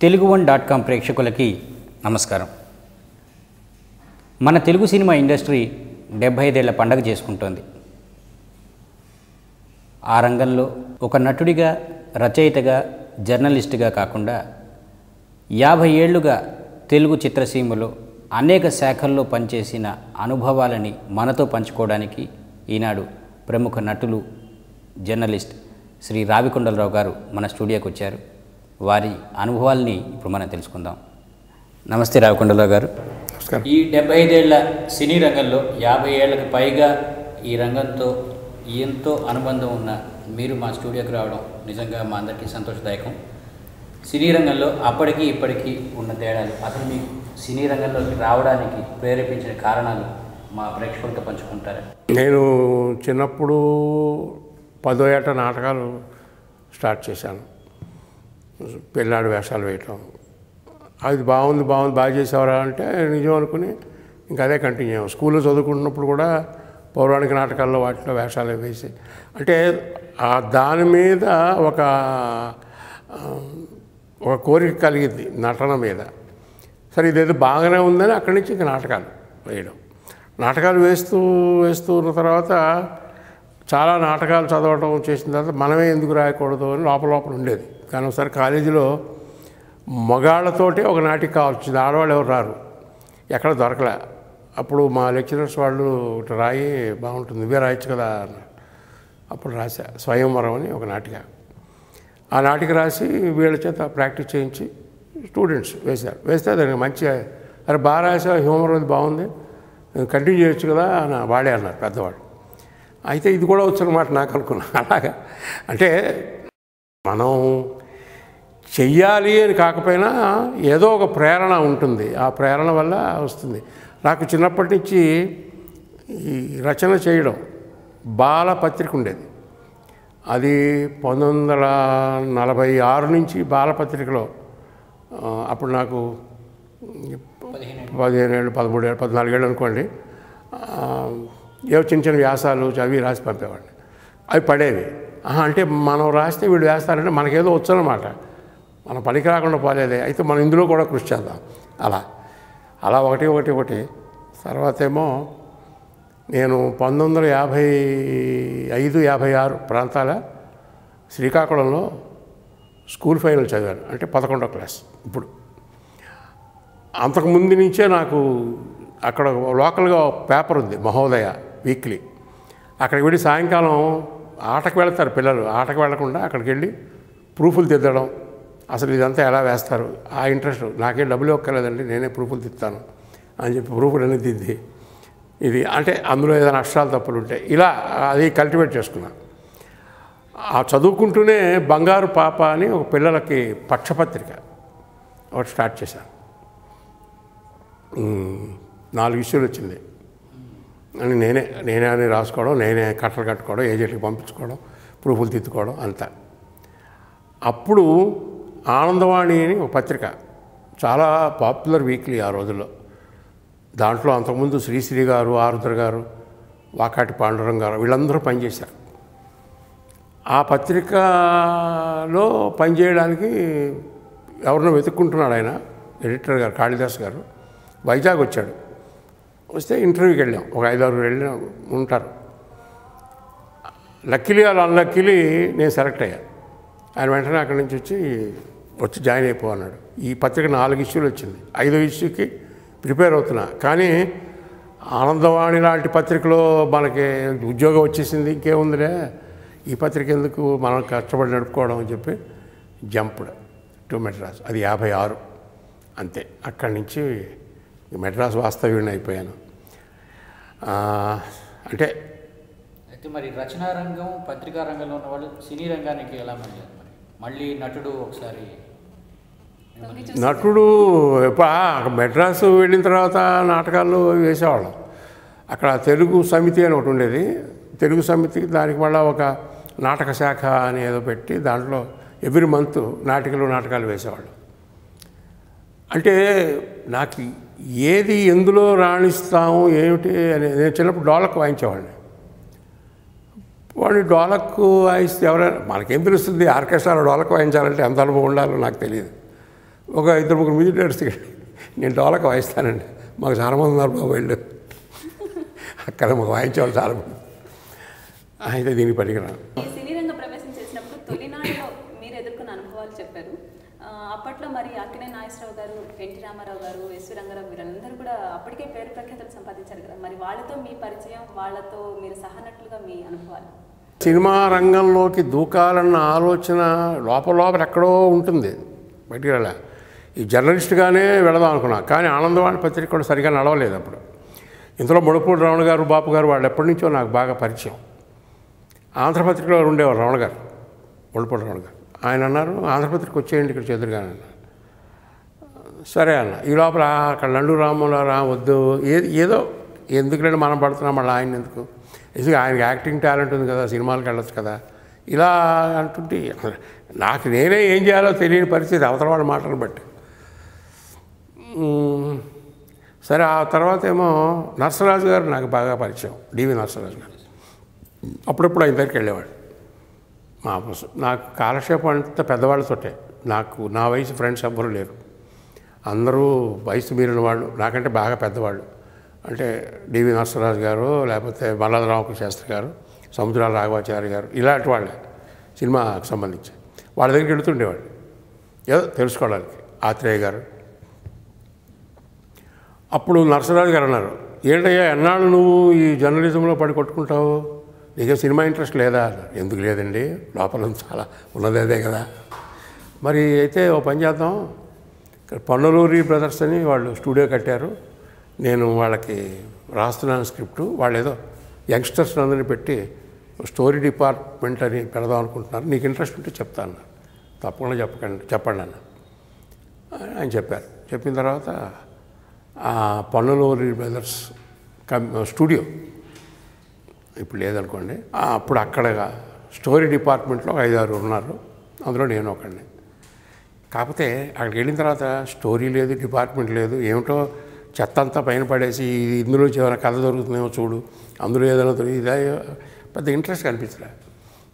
తెలుగు1.com ప్రేక్షకులకి నమస్కారం. మన తెలుగు సినిమా ఇండస్ట్రీ 75 ఏళ్ల పండగ చేసుకుంటోంది. ఆ రంగంలో ఒక నటుడిగా, రచయితగా, జర్నలిస్టుగా కాకుండా 50 ఏళ్లుగా తెలుగు చిత్రసీమలో అనేక శాఖల్లో పనిచేసిన అనుభవాలని మనతో పంచుకోవడానికి ఈనాడు ప్రముఖ నటులు, జర్నలిస్ట్ శ్రీ రావికొండలరావు గారు మన స్టూడియోకి వచ్చారు. వారి అనుభవాల్ని ఇప్పుడు మనం తెలుసుకుందాం. నమస్తే రావికొండలరావు గారు. నమస్కారం. ఈ 75 ఏళ్ల సినీ రంగంలో 50 ఏళ్లకు పైగా ఈ రంగంతో ఎంతో అనుబంధం ఉన్న మీరు మా స్టూడియోకి రావడం నిజంగా మా అందరికీ సంతోషదాయకం. సినీ రంగంలో అప్పటికి ఇప్పటికీ ఉన్న తేడాలు, అసలు మీకు సినీ రంగంలోకి రావడానికి ప్రేరేపించిన కారణాలు మా ప్రేక్షకులతో పంచుకుంటారా? నేను చిన్నప్పుడు 10వ ఏట నాటకాలు స్టార్ట్ చేశాను. పిల్లాడి వేషాలు వేయటం, అది బాగుంది బాగా చేసేవారా అంటే నిజం అనుకుని ఇంకా అదే కంటిన్యూ అయ్యాం. స్కూల్లో చదువుకుంటున్నప్పుడు కూడా పౌరాణిక నాటకాల్లో వాటిలో వేషాలు వేసి, అంటే దాని మీద ఒక కోరిక కలిగింది నటన మీద. సరే ఇదేదో బాగానే ఉందని అక్కడి నుంచి ఇంకా నాటకాలు వేయడం. నాటకాలు వేస్తూ ఉన్న తర్వాత చాలా నాటకాలు చదవటం చేసిన తర్వాత మనమే ఎందుకు రాయకూడదు అని లోపల ఉండేది. కానీ ఒకసారి కాలేజీలో మగాళ్ళతోటే ఒక నాటిక కావాల్సింది, ఆడవాళ్ళు ఎవరు రారు, ఎక్కడ దొరకలే. అప్పుడు మా లెక్చరర్స్ వాళ్ళు ఒకటి రాయి బాగుంటుంది, నువ్వే రాయొచ్చు కదా అన్నారు. అప్పుడు రాశా స్వయంవరం అని ఒక నాటిక. ఆ నాటిక రాసి వీళ్ళ చేత ప్రాక్టీస్ చేయించి స్టూడెంట్స్ వేస్తే దానికి మంచి, అరే బాగా రాసా, హ్యూమర్ అది బాగుంది, కంటిన్యూ చేయొచ్చు కదా అని వాడే అన్నారు పెద్దవాడు. అయితే ఇది కూడా వచ్చనమాట నాకు అనుకున్నా. అలాగా అంటే మనం చెయ్యాలి అని కాకపోయినా ఏదో ఒక ప్రేరణ ఉంటుంది, ఆ ప్రేరణ వల్ల వస్తుంది. నాకు చిన్నప్పటి నుంచి ఈ రచన చేయడం, బాల పత్రిక ఉండేది, అది 1946 నుంచి బాలపత్రికలో, అప్పుడు నాకు 15 ఏళ్ళు 13 ఏళ్ళు 14 ఏళ్ళు అనుకోండి, ఏవో చిన్న వ్యాసాలు అవి రాసి పంపేవాడిని. అవి పడేవి. అంటే మనం రాస్తే వీళ్ళు వేస్తారంటే మనకేదో వచ్చనమాట, మనం పనికి రాకుండా పోలేదే, అయితే మనం ఇందులో కూడా కృషి చేద్దాం. అలా ఒకటి తర్వాత ఏమో నేను 1955-56 ప్రాంతాల శ్రీకాకుళంలో స్కూల్ ఫైనల్ చదివాను, అంటే 11వ క్లాస్. ఇప్పుడు అంతకుముందు నుంచే నాకు అక్కడ లోకల్గా పేపర్ ఉంది, మహోదయ వీక్లీ. అక్కడికి వెళ్ళి సాయంకాలం ఆటకు వెళ్తారు పిల్లలు, ఆటకు వెళ్లకుండా అక్కడికి వెళ్ళి ప్రూఫ్లు దిద్దడం, అసలు ఇదంతా ఎలా వేస్తారు, ఆ ఇంట్రెస్ట్. నాకేం డబ్బులు ఇవ్వక్కర్లేదండి, నేనే ప్రూఫ్లు దిద్దాను అని చెప్పి ప్రూఫ్లు అన్నీ దిద్ది, ఇది అంటే అందులో ఏదైనా అక్షరాలు తప్పులు ఉంటే ఇలా అది కల్టివేట్ చేసుకున్నాను. ఆ చదువుకుంటూనే బంగారు పాప అని ఒక పిల్లలకి పక్షపత్రిక ఒకటి స్టార్ట్ చేశాను. 4 ఇష్యూలు వచ్చింది అని నేనే అని రాసుకోవడం, నేనే కట్టలు కట్టుకోవడం, ఏజెంట్కి పంపించుకోవడం, ప్రూఫ్లు తిట్టుకోవడం అంతా. అప్పుడు ఆనందవాణి అని ఒక పత్రిక, చాలా పాపులర్ వీక్లీ ఆ రోజుల్లో. దాంట్లో అంతకుముందు శ్రీశ్రీ గారు, ఆరుద్ర గారు, వాకాటి పాండురంగ గారు వీళ్ళందరూ పనిచేశారు. ఆ పత్రికలో పనిచేయడానికి ఎవరినో వెతుక్కుంటున్నాడు ఆయన, ఎడిటర్ గారు కాళిదాస్ గారు. వైజాగ్ వచ్చాడు, వస్తే ఇంటర్వ్యూకి వెళ్ళాం, ఒక 5-6 వెళ్ళి ఉంటారు. లక్కీలీ అలా అన్లక్కీలీ నేను సెలెక్ట్ అయ్యాను. ఆయన వెంటనే అక్కడి నుంచి వచ్చి జాయిన్ అయిపో అన్నాడు. ఈ పత్రిక 4 ఇష్యూలు వచ్చింది, 5వ ఇష్యూకి ప్రిపేర్ అవుతున్నా. కానీ ఆనందవాణి లాంటి పత్రికలో మనకి ఉద్యోగం వచ్చేసింది, ఇంకేముందిలే ఈ పత్రిక ఎందుకు మనం కష్టపడి నడుపుకోవడం అని చెప్పి జంప్డ్ టు మెడ్రాస్. అది 56 అంతే. అక్కడి నుంచి మెడ్రాస్ వాస్తవ్యుడిని అయిపోయాను. అయితే మరి రచనా రంగం, పత్రికా రంగంలో ఉన్న వాళ్ళు సినీ రంగానికి ఎలా మళ్ళీ నటుడు ఒకసారి నటుడు మెడ్రాస్ వెళ్ళిన తర్వాత నాటకాల్లో వేసేవాళ్ళం. అక్కడ తెలుగు సమితి అని ఒకటి ఉండేది, తెలుగు సమితి, దానికి మళ్ళీ ఒక నాటక శాఖ అని ఏదో పెట్టి దాంట్లో ఎవ్రీ మంత్ నాటకాలు వేసేవాళ్ళు. అంటే నాకు ఏది ఎందులో రాణిస్తాము ఏమిటి అని, నేను చిన్నప్పుడు డోలక్ వాయించేవాడిని. వాడిని డోలక్ వాయిస్తే ఎవరైనా మనకేం తెలుస్తుంది, ఆర్కెస్ట్రాలో డోలక్ వాయించాలంటే ఎంత అనుభవం ఉండాలో నాకు తెలియదు. ఒక 2-3 మ్యూజిక్ డైరెక్టర్స్ నేను డోలక వాయిస్తానండి, మాకు చాలా మంది ఉన్నారు బాబు వీళ్ళు, అక్కడ మాకు వాయించేవాళ్ళు చాలా మంది, అయితే దీనికి పనికిరాను. సినీ రంగ ప్రవేశం చేసినప్పుడు తొలినాడులో మీరు ఎదుర్కొన్న అనుభవాలు చెప్పారు. అప్పట్లో మరి అక్కినేని నాగేశ్వరరావు గారు, ఎన్టీ రామారావు గారు, ఎస్వి రంగారావు వీరందరూ కూడా అప్పటికే పేరు ప్రఖ్యాతలు సంపాదించారు కదా, మరి వాళ్ళతో మీ పరిచయం, వాళ్ళతో మీరు సహనటులుగా మీ అనుభవాలు? సినిమా రంగంలోకి దూకాలన్న ఆలోచన లోపల ఎక్కడో ఉంటుంది, బయటికి వెళ్ళా. ఈ జర్నలిస్ట్గానే వెళదాం అనుకున్నా, కానీ ఆనందవాణి పత్రిక కూడా సరిగా నడవలేదు అప్పుడు. ఇందులో ముడపూడి రమణ గారు, బాపు గారు వాళ్ళు ఎప్పటి నుంచో నాకు బాగా పరిచయం. ఆంధ్రపత్రికలో ఉండేవారు రమణ గారు, ముడపూడి రమణ గారు. ఆయన అన్నారు, ఆంధ్రపత్రిక వచ్చేయండి ఇక్కడ చెదురుగానే అన్నారు. సరే అన్న. ఈ లోపల అక్కడ నండు రామోజీరావు వద్దు, ఏదో ఎందుకులేండి మనం పడుతున్నాం మళ్ళీ ఆయన ఎందుకు, ఆయనకి యాక్టింగ్ టాలెంట్ ఉంది కదా, సినిమాలకు వెళ్ళొచ్చు కదా, ఇలా అంటుంటే నాకు నేనే ఏం చేయాలో తెలియని పరిస్థితి అవతల వాళ్ళ మాటలు బట్టి. సరే ఆ తర్వాత ఏమో నరసరాజు గారు నాకు బాగా పరిచయం, డివి నరసరాజు గారు. అప్పుడప్పుడు ఆయన దగ్గరికి వెళ్ళేవాడు. నాకు కాలక్షేపం అంతా పెద్దవాళ్ళతోటే, నాకు నా వయసు ఫ్రెండ్స్ ఎవ్వరూ లేరు, అందరూ వయసు మీరిన వాళ్ళు, నాకంటే బాగా పెద్దవాళ్ళు. అంటే డివి నరసరాజు గారు, లేకపోతే మల్లాది రామకృష్ణ శాస్త్రి గారు, సముద్రాల రాఘవాచారి గారు, ఇలాంటి వాళ్ళే సినిమాకు సంబంధించి. వాళ్ళ దగ్గరికి వెళుతుండేవాడు ఏదో తెలుసుకోవడానికి. ఆత్రేయ గారు. అప్పుడు నరసరాజు గారు అన్నారు, ఏంటయ్యా ఎన్నాళ్ళు నువ్వు ఈ జర్నలిజంలో పడి కొట్టుకుంటావు, నీకే సినిమా ఇంట్రెస్ట్ లేదా? ఎందుకు లేదండి, లోపల చాలా ఉన్నదేదే కదా. మరి అయితే ఓ పని చేద్దాం, ఇక్కడ పన్నులూరి బ్రదర్స్ అని వాళ్ళు స్టూడియో కట్టారు, నేను వాళ్ళకి రాస్తున్నాను స్క్రిప్టు, వాళ్ళు ఏదో యంగ్స్టర్స్ అందరినీ పెట్టి స్టోరీ డిపార్ట్మెంట్ అని పెడదాం అనుకుంటున్నారు, నీకు ఇంట్రెస్ట్ ఉంటే చెప్తాను. తప్పకుండా చెప్పండి అన్న. ఆయన చెప్పారు. చెప్పిన తర్వాత ఆ పన్నులూరి బ్రదర్స్ స్టూడియో ఇప్పుడు లేదనుకోండి, అప్పుడు అక్కడ స్టోరీ డిపార్ట్మెంట్లో 5-6 ఉన్నారు, అందులో నేను ఒకడిని. కాకపోతే అక్కడికి వెళ్ళిన తర్వాత స్టోరీ లేదు, డిపార్ట్మెంట్ లేదు, ఏమిటో చెత్త అంతా పైన పడేసి ఇందులో ఏమైనా కథ దొరుకుతుందేమో చూడు, అందులో ఏదైనా ఇదే పెద్ద ఇంట్రెస్ట్ కనిపించలే.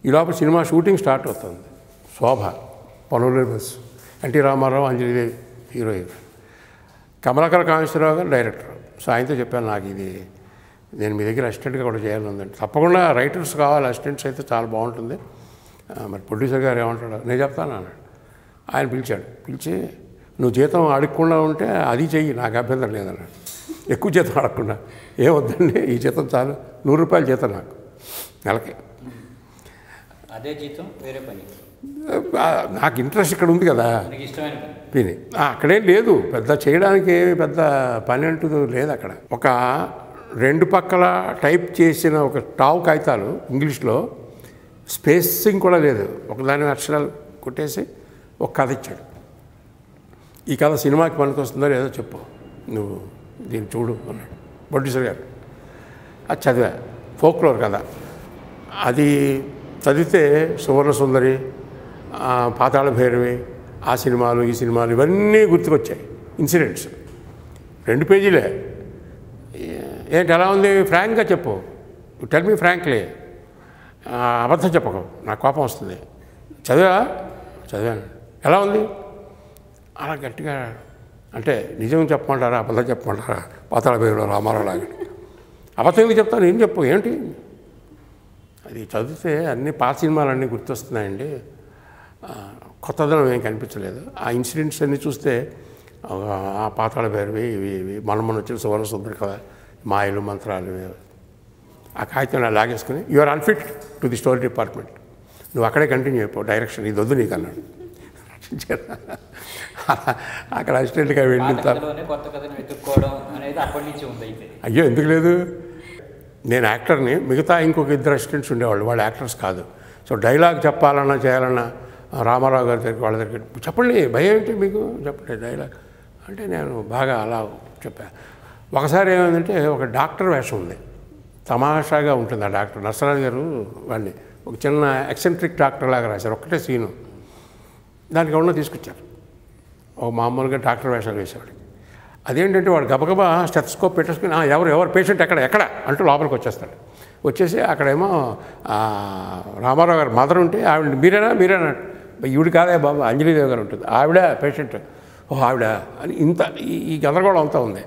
ఈ లోపల సినిమా షూటింగ్ స్టార్ట్ అవుతుంది. శోభ, పన్నులూరి బస్, ఎన్టీ రామారావు, అంజలిదేవి హీరోయిన్, కమలాకర కామేశ్వరరావు గారు డైరెక్టర్. సో ఆయనతో చెప్పాను, నాకు ఇది నేను మీ దగ్గర అసిస్టెంట్గా కూడా చేయాలని ఉందండి. తప్పకుండా రైటర్స్ కావాలి, అసిస్టెంట్స్ అయితే చాలా బాగుంటుంది, మరి ప్రొడ్యూసర్ గారు ఏమంటాడు, నేను చెప్తాను అన్నాడు. ఆయన పిలిచాడు, పిలిచి నువ్వు జీతం అడగకుండా ఉంటే అది చెయ్యి, నాకు అభ్యంతరం లేదన్నాడు. ఎక్కువ జీతం అడగకుండా, ఏమొద్దండి ఈ జీతం చాలు, 100 రూపాయలు జీతం నాకు నెలకి, అదే జీతం వేరే పని, నాకు ఇంట్రెస్ట్ ఇక్కడ ఉంది కదా ఇష్టమైన పని. అక్కడేం లేదు పెద్ద చేయడానికి, పెద్ద పని అంటూ లేదు అక్కడ. ఒక 2 పక్కల టైప్ చేసిన ఒక టావు కాగితాలు ఇంగ్లీష్లో, స్పేసింగ్ కూడా లేదు, ఒకదాని అక్షరాలు కొట్టేసి ఒక కథ ఇచ్చాడు. ఈ కథ సినిమాకి పనికొస్తుందో లేదో చెప్పు, నువ్వు దీన్ని చూడు అన్నాడు ప్రొడ్యూసర్ గారు. అది చదివా, ఫోక్లోర్ కథ. అది చదివితే సువర్ణ సుందరి, పాతాళ భైరవి, ఆ సినిమాలు ఈ సినిమాలు ఇవన్నీ గుర్తుకొచ్చాయి, ఇన్సిడెంట్స్. 2 పేజీలే. ఏంటి ఎలా ఉంది, ఫ్రాంక్గా చెప్పు, టెల్ మీ ఫ్రాంక్లీ, అబద్ధం చెప్పకు, నాకు కోపం వస్తుంది. చదివాను, ఎలా ఉంది, అలా గట్టిగా అంటే నిజం చెప్పమంటారా అబద్ధం చెప్పమంటారా, పాతాళ భైరవిలో రామారావు లాగా. అబద్ధం ఎందుకు చెప్తాను, ఏం చెప్పు ఏంటి. అది చదివితే అన్ని పాత సినిమాలన్నీ గుర్తొస్తున్నాయండి, కొత్తదనం ఏం కనిపించలేదు. ఆ ఇన్సిడెంట్స్ అన్నీ చూస్తే ఆ పాతాళ భైరవి, ఇవి మన వచ్చిన సువర్ణ సుందరి కదా, మాయలు మంత్రాలు. ఆ కాగితం లాగేసుకుని you are unfit to the story department, నువ్వు అక్కడే కంటిన్యూ అయిపో, డైరెక్షన్ ఇది వద్దు నీకు అన్నాడు. అక్కడ అసిస్టెంట్గా వెళ్ళిన అయ్యో ఎందుకు లేదు, నేను యాక్టర్ని, మిగతా ఇంకొక 2 అసిస్టెంట్స్ ఉండేవాళ్ళు, వాళ్ళు యాక్టర్స్ కాదు. సో డైలాగ్ చెప్పాలన్నా చేయాలన్నా రామారావు గారి దగ్గరికి వాళ్ళ దగ్గరికి చెప్పండి, భయం ఏంటి మీకు చెప్పండి డైలాగ్ అంటే నేను బాగా అలా చెప్పాను. ఒకసారి ఏమైందంటే ఒక డాక్టర్ వేషం ఉంది, తమాషాగా ఉంటుంది ఆ డాక్టర్. నరసరాజు గారు వాడిని ఒక చిన్న ఎక్సెంట్రిక్ డాక్టర్ లాగా రాశారు, ఒక్కటే సీను, దానికి ఎవరన్నా తీసుకొచ్చారు, ఒక మామూలుగా డాక్టర్ వేషాలు వేసేవాడికి. అదేంటంటే వాడు గబగబా స్టెథోస్కోప్ పెట్టేసుకుని ఎవరు పేషెంట్ ఎక్కడ అంటూ లోపలికి వచ్చేస్తాడు. వచ్చేసి అక్కడేమో రామారావు గారు మదర్ ఉంటే ఆవిడ మీరేనా ఈవిడ కాదే బాబు, అంజలిదేవి గారు ఉంటుంది, ఆవిడ పేషెంట్. ఓ ఆవిడ అని ఇంత ఈ గందరగోళం అంతా ఉంది.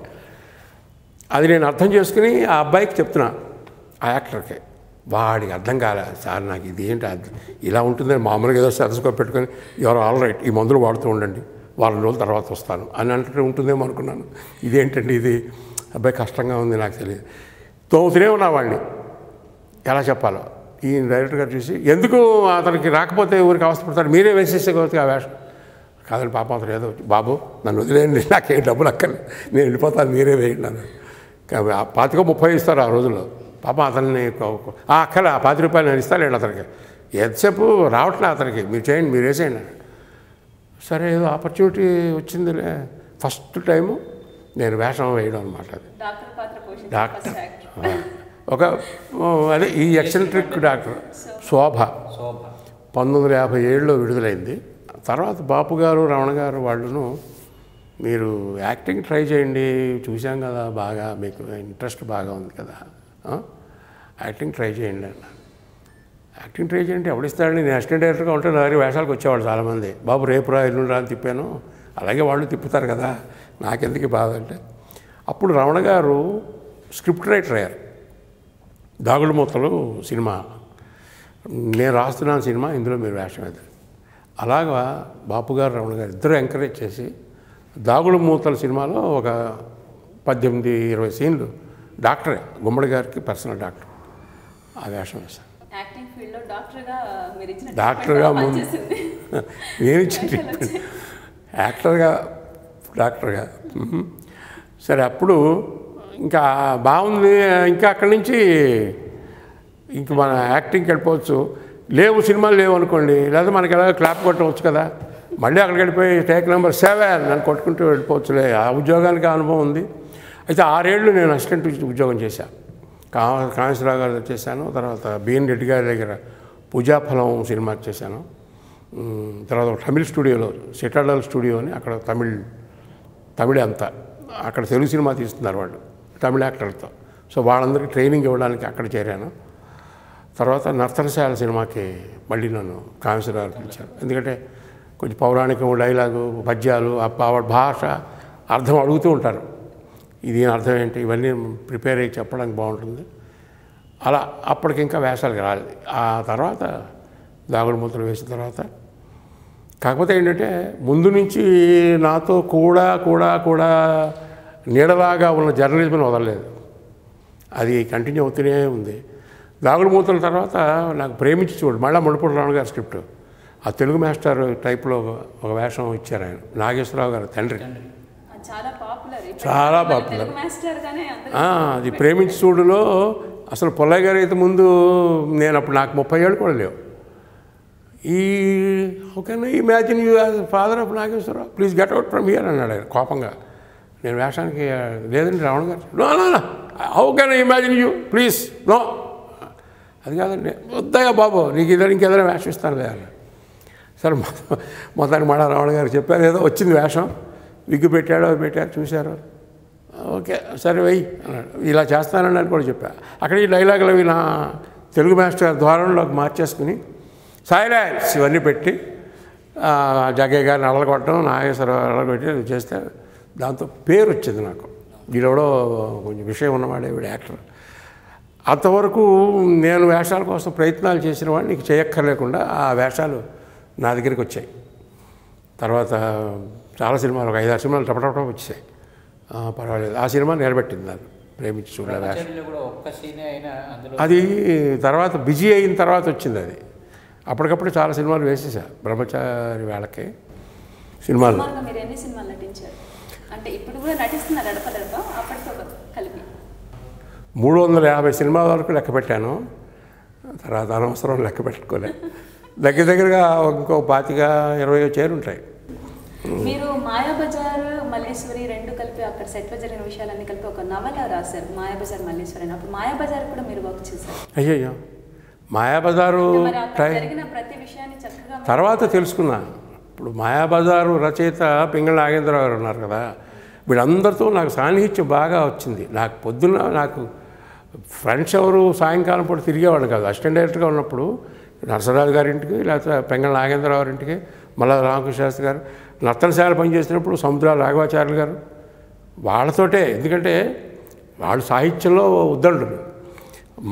అది నేను అర్థం చేసుకుని ఆ అబ్బాయికి చెప్తున్నా, ఆ యాక్టర్కి. వాడికి అర్థం కాలే. సార్ నాకు ఇది ఏంటి ఇలా ఉంటుందని మామూలుగా ఏదో స్టెథోస్కోప్ పెట్టుకొని ఎవరు ఆల్ రైట్ ఈ మందులు వాడుతూ ఉండండి, వారం రోజుల తర్వాత వస్తాను అని అంటే ఉంటుందేమో అనుకున్నాను. ఇదేంటండి ఇది, అబ్బాయి కష్టంగా ఉంది నాకు తెలియదు. తోముతూనే ఉన్నా వాడిని ఎలా చెప్పాలో. ఈ డైరెక్టర్ గారు చూసి, ఎందుకు అతనికి రాకపోతే ఊరికి అవస్థపడతాడు, మీరే వేసేసేకపోతే ఆ వేషం కాదని పాపం అతను ఏదో, బాబు నన్ను వదిలేయండి, నాకేం డబ్బులు అక్కర్లేదు, నేను వెళ్ళిపోతాను, మీరే వేయండి అన్నాడు. 25-30 ఇస్తారు ఆ రోజుల్లో. పాపం అతన్ని అక్కల 10 రూపాయలు నేను ఇస్తాను అతనికి, ఎంతసేపు రావట్లే అతనికి, మీరు చేయండి, మీరు వేసేయండి. సరే ఏదో ఆపర్చునిటీ వచ్చిందిలే. ఫస్ట్ టైము నేను వేషం వేయడం అనమాట. అది డాక్టర్ ఒక అదే ఈ ఎక్సెంట్రిక్ డాక్టర్ శోభ 1957లో విడుదలైంది. తర్వాత బాపు గారు రమణ గారు వాళ్ళను, మీరు యాక్టింగ్ ట్రై చేయండి, చూసాం కదా బాగా మీకు ఇంట్రెస్ట్ బాగా ఉంది కదా, యాక్టింగ్ ట్రై చేయండి అన్న. యాక్టింగ్ ట్రై చేయండి ఎవడిస్తాడని, నేను అసిస్టెంట్ డైరెక్టర్గా ఉంటే నా దగ్గర వేషాలకు వచ్చేవాళ్ళు చాలామంది. బాబు రేపు రా ఎల్లుండి రా అని తిప్పాను, అలాగే వాళ్ళు తిప్పుతారు కదా, నాకెందుకు బాధ అంటే. అప్పుడు రమణ గారు స్క్రిప్ట్ రైటర్ అయ్యారు. దాగుడు మూతలు సినిమా నేను రాస్తున్నాను సినిమా, ఇందులో మీరు వేషం వేద్దాం. అలాగా బాపు గారు రమణ గారు ఇద్దరు ఎంకరేజ్ చేసి దాగుడు మూతల సినిమాలో ఒక 18-20 సీన్లు డాక్టరే, గుమ్మడి గారికి పర్సనల్ డాక్టర్, ఆ వేషం వేశాను. డాక్టర్గా ముందు నేను ఇచ్చిన ట్రీట్మెంట్, డాక్టర్గా. సరే అప్పుడు ఇంకా బాగుంది, ఇంకా అక్కడి నుంచి ఇంక మన యాక్టింగ్కి వెళ్ళిపోవచ్చు. లేవు సినిమాలు లేవు అనుకోండి, లేదా మనకి ఎలా క్లాప్ కొట్టవచ్చు కదా, మళ్ళీ అక్కడికి వెళ్ళిపోయి టేక్ నెంబర్ 7 నన్ను కొట్టుకుంటూ వెళ్ళిపోవచ్చులే. ఆ ఉద్యోగానికి అనుభవం ఉంది. అయితే 6 ఏళ్ళు నేను అసిస్టెంట్ ఉద్యోగం చేశాను. కామేశ్వరరావు గారి దగ్గర చేశాను, తర్వాత బిఎన్ రెడ్డి గారి దగ్గర పూజాఫలం సినిమాకి చేశాను. తర్వాత తమిళ స్టూడియోలో సిటాడల్ స్టూడియో అని, అక్కడ తమిళ అంతా అక్కడ తెలుగు సినిమా తీస్తున్నారు వాళ్ళు తమిళ యాక్టర్లతో. సో వాళ్ళందరికీ ట్రైనింగ్ ఇవ్వడానికి అక్కడ చేరాను. తర్వాత నర్తనశాల సినిమాకి మళ్ళీ నన్ను కామేశ్వరరావు పిలిచారు. ఎందుకంటే కొంచెం పౌరాణికం, డైలాగు, పద్యాలు, ఆవిడ భాష అర్థం అడుగుతూ ఉంటారు, ఇది అర్థం ఏంటి, ఇవన్నీ ప్రిపేర్ అయ్యి చెప్పడానికి బాగుంటుంది. అలా అప్పటికి ఇంకా వేషాలకు రాలేదు. ఆ తర్వాత దాగుడు మూతలు వేసిన తర్వాత, కాకపోతే ఏంటంటే ముందు నుంచి నాతో కూడా నీడలాగా ఉన్న జర్నలిజంని వదలలేదు, అది కంటిన్యూ అవుతూనే ఉంది. దాగుడు మూతల తర్వాత నాకు ప్రేమించి చూడు, మళ్ళీ ముళ్ళపూడి రావణ గారి స్క్రిప్ట్, ఆ తెలుగు మాస్టర్ టైప్లో ఒక వేషం ఇచ్చారు ఆయన, నాగేశ్వరరావు గారు తండ్రి, చాలా పాపులర్. అది ప్రేమించి చూడులో అసలు పుల్లయ్య గారు అయితే ముందు, నేను అప్పుడు నాకు 30 ఏళ్ళు కూడా లేవు. How can I imagine you as father of Nageswara Rao, please get out from here అన్నాడు ఆయన కోపంగా. నేను వేషానికి లేదండి రావణ గారు, no how can I imagine you please no, అది కాదండి, వద్దయ్యా బాబు నీకు ఇంకేదైనా వేషం ఇస్తాను లేదా. సరే మొత్తానికి మళ్ళా రావణ గారు చెప్పారు, ఏదో వచ్చింది వేషం, విగ్గు పెట్టాడు చూశారు, ఓకే సరే వెయ్యి అన్నాడు. ఇలా చేస్తానని అని కూడా చెప్పా. అక్కడ ఈ డైలాగులు అవి నా తెలుగు మాస్టర్ ద్వారంలోకి మార్చేసుకుని సైలెన్స్ ఇవన్నీ పెట్టి జగ్గయ్య గారిని అడలగొట్టడం, నాగేశ్వరరావు అడలగొట్టి చేస్తే దాంతో పేరు వచ్చింది నాకు, వీడెవడో కొంచెం విషయం ఉన్నవాడే వీడు యాక్టర్. అంతవరకు నేను వేషాల కోసం ప్రయత్నాలు చేసిన వాడిని నీకు చేయక్కర్లేకుండా ఆ వేషాలు నా దగ్గరికి వచ్చాయి. తర్వాత చాలా సినిమాలు, ఒక 5-6 సినిమాలు టపటపట వచ్చాయి, పర్వాలేదు. ఆ సినిమా నిలబెట్టింది నన్ను, ప్రేమించి చూడలే వేషం. అది తర్వాత బిజీ అయిన తర్వాత వచ్చింది అది. అప్పటికప్పుడు చాలా సినిమాలు వేసేసా బ్రహ్మచారి వేళకి సినిమాలు. 350 సినిమాల వరకు లెక్క పెట్టాను. తర్వాత అనవసరం లెక్క పెట్టుకోలే, దగ్గరగా ఇంకో 25-20 చేరుంటాయి. మీరు మాయాబజార్ మల్లేశ్వరి రెండు కలిపి అక్కడ సెట్లో జరిగిన విషయాలన్నీ కలిపి ఒక నవల రాశారు, మాయాబజార్ మల్లేశ్వరి అని. అప్పుడు మాయాబజార్ కూడా మీరు వర్క్ చేశారు. అయ్యయ్యో, మాయాబజారు తర్వాత తెలుసుకున్నా. ఇప్పుడు మాయాబజారు రచయిత పింగళ నాగేంద్రరావు గారు ఉన్నారు కదా, వీళ్ళందరితో నాకు సాన్నిహిత్యం బాగా వచ్చింది. నాకు పొద్దున్న నాకు ఫ్రెండ్స్ ఎవరు సాయంకాలం పూట తిరిగేవాడు కాదు. అసిస్టెంట్ డైరెక్టర్గా ఉన్నప్పుడు నరసరాజు గారింటికి, లేకపోతే పింగళ నాగేంద్రరావు గారింటికి, మళ్ళా రామకృష్ణ శాస్త్రి గారు, నర్తనశాల పనిచేసినప్పుడు సముద్రాల రాఘవాచార్యులు గారు వాళ్ళతోటే, ఎందుకంటే వాళ్ళు సాహిత్యంలో ఉద్దండులు,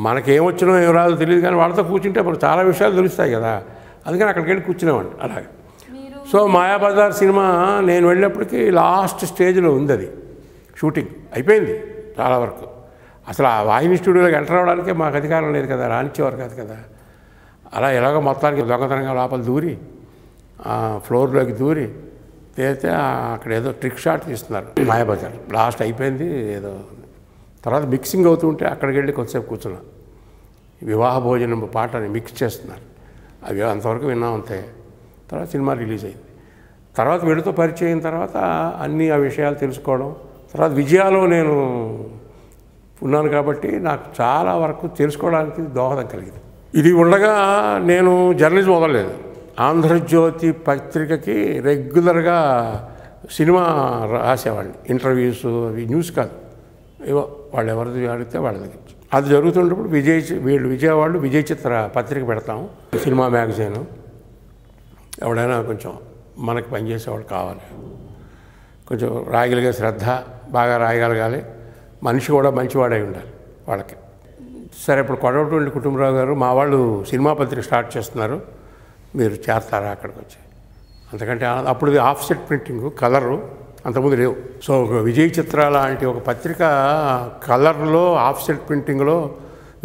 మనకేమొచ్చినో ఏం రాదో తెలియదు, కానీ వాళ్ళతో కూర్చుంటే మనకు చాలా విషయాలు తెలుస్తాయి కదా, అందుకని అక్కడికి వెళ్ళి కూర్చునేవాడిని అలాగే. సో మాయాబజార్ సినిమా నేను వెళ్ళినప్పటికీ లాస్ట్ స్టేజ్లో ఉంది, అది షూటింగ్ అయిపోయింది చాలా వరకు. అసలు ఆ వాహిని స్టూడియోలోకి ఎంటర్ అవ్వడానికే మాకు అధికారం లేదు కదా, రానిచ్చేవారు కాదు కదా. అలా ఎలాగో మొత్తానికి దొంగతనంగా లోపల దూరి ఫ్లోర్లోకి దూరి తేలితే అక్కడ ఏదో ట్రిక్ షాట్ తీస్తున్నారు మాయాబజార్, లాస్ట్ అయిపోయింది ఏదో. తర్వాత మిక్సింగ్ అవుతూ ఉంటే అక్కడికి వెళ్ళి కొంతసేపు కూర్చున్నాం. వివాహ భోజనం పాటని మిక్స్ చేస్తున్నారు, అవి అంతవరకు విన్నాం అంతే. తర్వాత సినిమా రిలీజ్ అయింది. తర్వాత వీళ్ళతో పరిచయం అయిన తర్వాత అన్నీ ఆ విషయాలు తెలుసుకోవడం, తర్వాత విజయాలో నేను ఉన్నాను కాబట్టి నాకు చాలా వరకు తెలుసుకోవడానికి దోహదం కలిగింది. ఇది ఉండగా నేను జర్నలిజం వదలలేదు. ఆంధ్రజ్యోతి పత్రికకి రెగ్యులర్గా సినిమా రాసేవాడిని, ఇంటర్వ్యూస్, అవి న్యూస్ కాదు, ఏవో వాళ్ళు ఎవరిది అడిగితే వాళ్ళ దగ్గర. అది జరుగుతున్నప్పుడు విజయవాళ్ళు విజయ్ చిత్ర పత్రిక పెడతాము, సినిమా మ్యాగజైను. ఎవడైనా కొంచెం మనకి పనిచేసేవాడు కావాలి, కొంచెం రాయగలిగే శ్రద్ధ, బాగా రాయగలగాలి, మనిషి కూడా మంచివాడై ఉండాలి వాళ్ళకి. సరే, ఇప్పుడు కొడవటివెల్లి కుటుంబరావు గారు మా వాళ్ళు సినిమా పత్రిక స్టార్ట్ చేస్తున్నారు, మీరు చేస్తారా అక్కడికి వచ్చి. అంతకంటే అప్పుడు ఆఫ్సెట్ ప్రింటింగ్, కలరు అంతకుముందు లేవు. సో ఒక విజయ్ చిత్ర లాంటి ఒక పత్రిక కలర్లో ఆఫ్సెట్ ప్రింటింగ్లో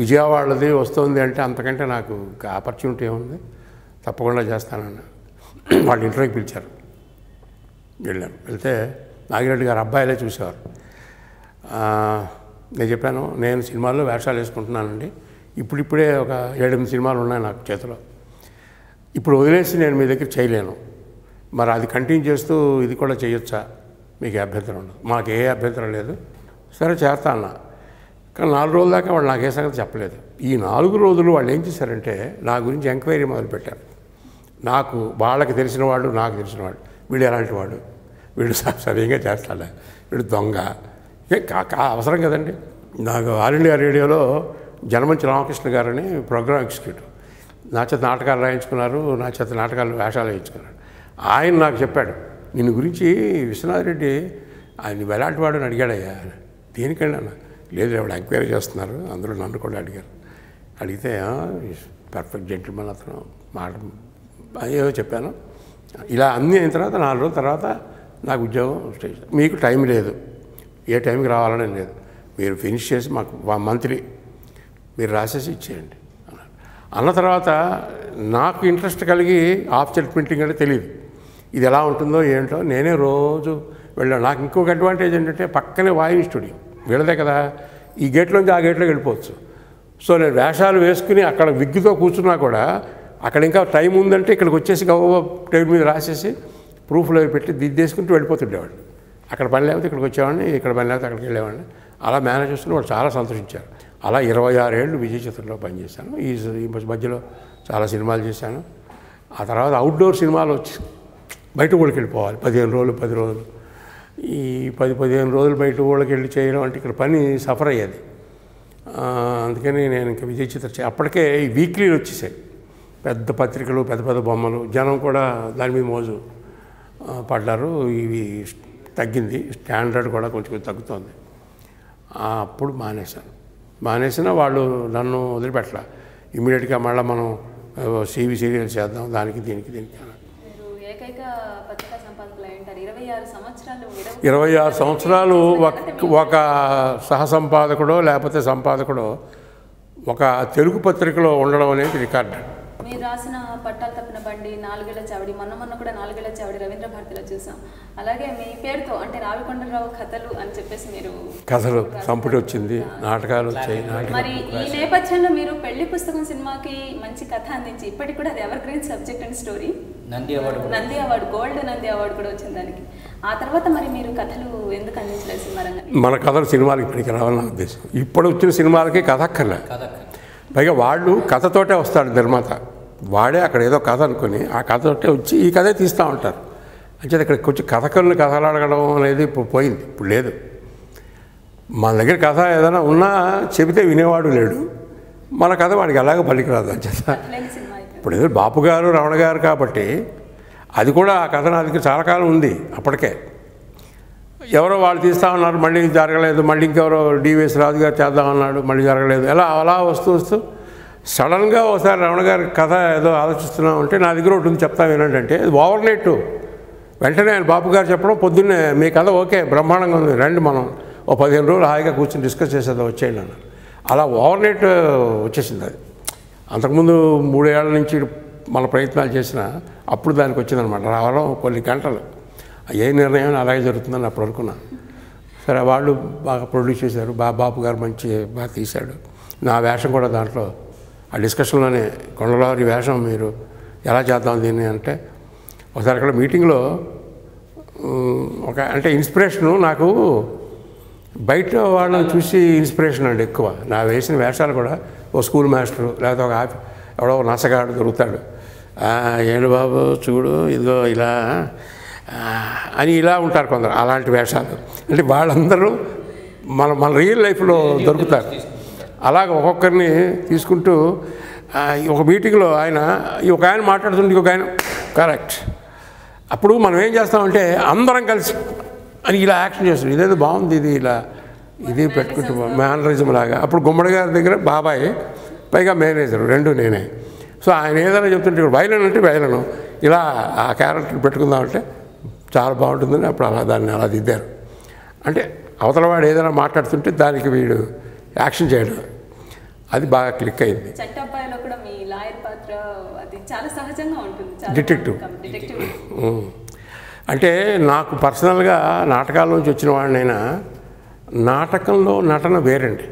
విజయవాడది వస్తుంది అంటే అంతకంటే నాకు ఆపర్చునిటీ ఏముంది, తప్పకుండా చేస్తానన్న. వాళ్ళు ఇంటర్వ్యూకి పిలిచారు, వెళ్ళాను. వెళ్తే నాగిరెడ్డి గారు అబ్బాయిలే చూసేవారు. నేను చెప్పాను, నేను సినిమాల్లో వేషాలు వేసుకుంటున్నానండి, ఇప్పుడిప్పుడే ఒక 7-8 సినిమాలు ఉన్నాయి నాకు చేతిలో, ఇప్పుడు వదిలేసి నేను మీ దగ్గర చేయలేను, మరి అది కంటిన్యూ చేస్తూ ఇది కూడా చేయొచ్చా, మీకు అభ్యంతరం ఉండదు? మాకు ఏ అభ్యంతరం లేదు, సరే చేస్తా అన్న. కానీ 4 రోజుల దాకా వాళ్ళు నాకు ఏ సంగతి చెప్పలేదు. ఈ 4 రోజులు వాళ్ళు ఏం చేశారంటే నా గురించి ఎంక్వైరీ మొదలుపెట్టారు. నాకు వాళ్ళకి తెలిసిన వాడు, నాకు తెలిసిన వాడు, వీడు ఎలాంటి వాడు, వీడు సరిగ్గా చేస్తాడా, వీడు దొంగ, అవసరం కదండి. నాకు ఆల్ ఇండియా రేడియోలో జనమంచి రామకృష్ణ గారని ప్రోగ్రామ్ ఎగ్జిక్యూటివ్, నా చేత నాటకాలు రాయించుకున్నారు, నా చేత నాటకాలు వేషాలు వేయించుకున్నాడు. ఆయన నాకు చెప్పాడు, నిన్ను గురించి విశ్వనాథ్ రెడ్డి ఆయన ఎలాంటి వాడు అని అడిగాడయ్యా. దేనికండి అన్న? లేదు, ఎవడు ఎంక్వైరీ చేస్తున్నారు, అందులో నన్ను కూడా అడిగారు. అడిగితే పర్ఫెక్ట్ జెంటిల్మెన్ అతను, మాట ఏదో చెప్పాను. ఇలా అన్నీ అయిన తర్వాత 4 రోజుల తర్వాత నాకు ఉద్యోగం స్టేజ్. మీకు టైం లేదు, ఏ టైంకి రావాలని లేదు, మీరు ఫినిష్ చేసి మాకు మంత్లీ మీరు రాసేసి ఇచ్చేయండి అన్నారు. అన్న తర్వాత నాకు ఇంట్రెస్ట్ కలిగి ఆఫ్సెట్ ప్రింటింగ్ అంటే తెలియదు, ఇది ఎలా ఉంటుందో ఏంటో. నేనే రోజు వెళ్ళాను. నాకు ఇంకొక అడ్వాంటేజ్ ఏంటంటే పక్కనే వాయిని స్టూడియో వీళ్ళదే కదా, ఈ గేట్లోంచి ఆ గేట్లోకి వెళ్ళిపోవచ్చు. సో నేను వేషాలు వేసుకుని అక్కడ విగ్గుతో కూర్చున్నా కూడా అక్కడ ఇంకా టైం ఉందంటే ఇక్కడికి వచ్చేసి టేబుల్ మీద రాసేసి ప్రూఫ్లో పెట్టి దిద్దేసుకుంటూ వెళ్ళిపోతుండేవాడు. అక్కడ పని లేకపోతే ఇక్కడికి వచ్చేవాడిని, ఇక్కడ పని లేకపోతే అక్కడికి వెళ్ళేవాడిని. అలా మేనేజ్ చేస్తున్న వాళ్ళు చాలా సంతోషించారు. అలా 26 ఏళ్ళు విజయ్ చిత్రంలో పనిచేశాను. ఈ మధ్యలో చాలా సినిమాలు చేశాను. ఆ తర్వాత అవుట్డోర్ సినిమాలు వచ్చి బయట ఊళ్ళకి వెళ్ళిపోవాలి, 15 రోజులు 10 రోజులు. ఈ 10-15 రోజులు బయట ఊళ్ళకి వెళ్ళి చేయడం అంటే ఇక్కడ పని సఫర్ అయ్యేది. అందుకని నేను ఇంకా విజయ్ చిత్ర అప్పటికే ఈ వీక్లీలు వచ్చేసాయి, పెద్ద పత్రికలు, పెద్ద పెద్ద బొమ్మలు, జనం కూడా దాని మీద మోజు పడ్డారు. ఇవి తగ్గింది, స్టాండర్డ్ కూడా కొంచెం తగ్గుతోంది. అప్పుడు మానేసిన వాళ్ళు నన్ను వదిలిపెట్టలే. ఇమ్మీడియట్గా మళ్ళీ మనం CV సీరియల్ చేద్దాం, దానికి దీనికి ఏకైక పత్రికా సంపాదకులు అయ్యారు. 26 సంవత్సరాలు ఒక సహసంపాదకుడో లేకపోతే సంపాదకుడో ఒక తెలుగు పత్రికలో ఉండడం అనేది రికార్డు. మీరు రాసిన పట్టాలు తప్పిన బండి, 4 ఏళ్ల చావడి, మొన్న కూడా 4 ఏళ్ల చావడి రవీంద్ర భారతిలో చూసాం. అలాగే మీ పేరుతో అంటే రావికొండరావు కథలు అని చెప్పేసి మీరు కథలు సంపుటి వచ్చింది, నాటకాలు వచ్చాయి. మరి ఈ నేపథ్యంలో మీరు పెళ్లి పుస్తకం సినిమాకి మంచి కథ అందించి ఇప్పటికి కూడా అది ever green subject and story, Nandi award gold Nandi award కూడా వచ్చింది దానికి. ఆ తర్వాత మరి మీరు కథలు ఎందుకు అందించలేదు సినిమా రంగం? మన కథలు సినిమాలకి ఇప్పటికి రావాలని ఉద్దేశం. ఇప్పుడు వచ్చిన సినిమాలకి కథ అక్కర్లే, పైగా వాళ్ళు కథతోటే వస్తాడు నిర్మాత, వాడే అక్కడ ఏదో కథ అనుకుని ఆ కథతోటే వచ్చి ఈ కథే తీస్తూ ఉంటారు. అంటే ఇక్కడికి వచ్చి కథలు అడగడం అనేది ఇప్పుడు పోయింది, ఇప్పుడు లేదు. మన దగ్గర కథ ఏదైనా ఉన్నా చెబితే వినేవాడు లేడు, మన కథ వాడికి అలాగే పలికిరాదు. అంచేత ఇప్పుడు ఏదో బాపు గారు రమణ గారు కాబట్టి అది కూడా ఆ కథ నా దగ్గర చాలా కాలం ఉంది అప్పటికే. ఎవరో వాళ్ళు తీస్తా ఉన్నారు, మళ్ళీ జరగలేదు, మళ్ళీ ఇంకెవరో డివిఎస్ రాజు గారు చేద్దామన్నాడు, మళ్ళీ జరగలేదు. అలా వస్తూ సడన్గా ఒకసారి రమణ గారి కథ ఏదో ఆలోచిస్తున్నాం అంటే నా దగ్గర ఒకటి ఉంది చెప్తా వినండి అంటే, అది ఓవర్ నైట్ వెంటనే ఆయన బాపు గారు చెప్పడం, పొద్దున్నే మీ కథ ఓకే బ్రహ్మాండంగా ఉంది, రండి మనం ఓ 15 రోజులు హాయిగా కూర్చొని డిస్కస్ చేసేది, వచ్చేయండి అన్నారు. అలా ఓవర్ నైట్ వచ్చేసింది అది. అంతకుముందు 3 ఏళ్ల నుంచి మన ప్రయత్నాలు చేసిన అప్పుడు దానికి వచ్చిందనమాట. రావడం కొన్ని గంటలు, ఏ నిర్ణయం అలాగే జరుగుతుందని అప్పుడు అనుకున్నా. సరే వాళ్ళు బాగా ప్రొడ్యూస్ చేశారు, బాపు గారు బాగా తీశాడు. నా వేషం కూడా దాంట్లో ఆ డిస్కషన్లోనే, కొండలవారి వేషం మీరు ఎలా చేద్దాం దీన్ని అంటే, ఒకసారి అక్కడ మీటింగ్లో అంటే ఇన్స్పిరేషను నాకు బయట వాళ్ళని చూసి ఇన్స్పిరేషన్ అండి ఎక్కువ. నా వేసిన వేషాలు కూడా ఓ స్కూల్ మాస్టరు లేకపోతే ఒక ఎవడో నసగాడు దొరుకుతాడు, ఏంటి బాబు చూడు ఇదిగో ఇలా అని ఇలా ఉంటారు కొందరు, అలాంటి వేషాలు. అంటే వాళ్ళందరూ మన రియల్ లైఫ్లో దొరుకుతారు. అలాగ ఒక్కొక్కరిని తీసుకుంటూ ఒక మీటింగ్లో ఒక ఆయన మాట్లాడుతుంటే ఒక ఆయన కరెక్ట్. అప్పుడు మనం ఏం చేస్తామంటే అందరం కలిసి అని ఇలా యాక్షన్ చేస్తాం, ఇదేదో బాగుంది, ఇది పెట్టుకుంటూ మేనరిజం లాగా. అప్పుడు గుమ్మడి గారి దగ్గర బాబాయ్, పైగా మేనేజర్, 2 నేనే. సో ఆయన ఏదైనా చెప్తుంటే వైలన్ అంటే వైలను ఇలా ఆ క్యారెక్టర్ పెట్టుకుందామంటే చాలా బాగుంటుందని అప్పుడు దాన్ని అలా దిద్దారు. అంటే అవతలవాడు ఏదైనా మాట్లాడుతుంటే దానికి వీడు యాక్షన్ చేయడం, అది బాగా క్లిక్ అయింది. చట్టబ్బాయిలో కూడా మీ లాయర్ పాత్ర అది చాలా సహజంగా ఉంటుంది, డిటెక్టివ్. అంటే నాకు పర్సనల్గా నాటకాల్లోంచి వచ్చిన వాడినైనా నాటకంలో నటన వేరండి,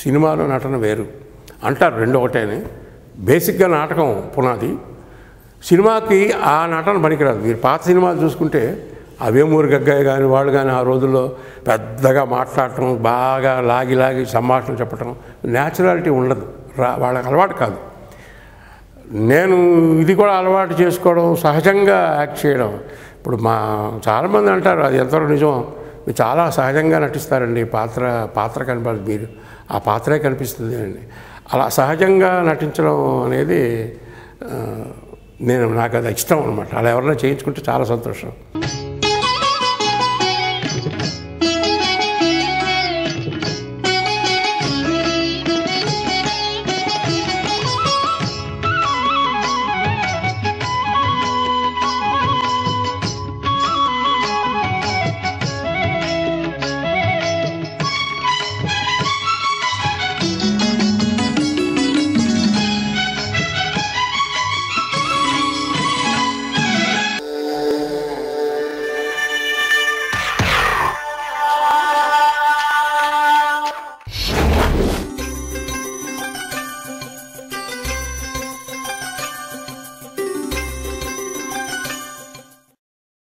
సినిమాలో నటన వేరు అంటారు, 2 ఒకటేని. బేసిక్గా నాటకం పునాది, సినిమాకి ఆ నటన పనికిరాదు. మీరు పాత సినిమాలు చూసుకుంటే ఆ వేమూరి గగ్గయ్య కానీ వాళ్ళు కానీ ఆ రోజుల్లో పెద్దగా మాట్లాడటం, బాగా లాగి సంభాషణ చెప్పటం, న్యాచురాలిటీ ఉండదు, వాళ్ళకి అలవాటు కాదు. నేను ఇది కూడా అలవాటు చేసుకోవడం, సహజంగా యాక్ట్ చేయడం. ఇప్పుడు చాలామంది అంటారు అది ఎంతవరకు నిజం, మీరు చాలా సహజంగా నటిస్తారండి, పాత్ర కనపడదు, మీరు ఆ పాత్రే కనిపిస్తుంది అండి. అలా సహజంగా నటించడం అనేది నాకు అది ఇష్టం అనమాట. అలా ఎవరైనా చేయించుకుంటే చాలా సంతోషం.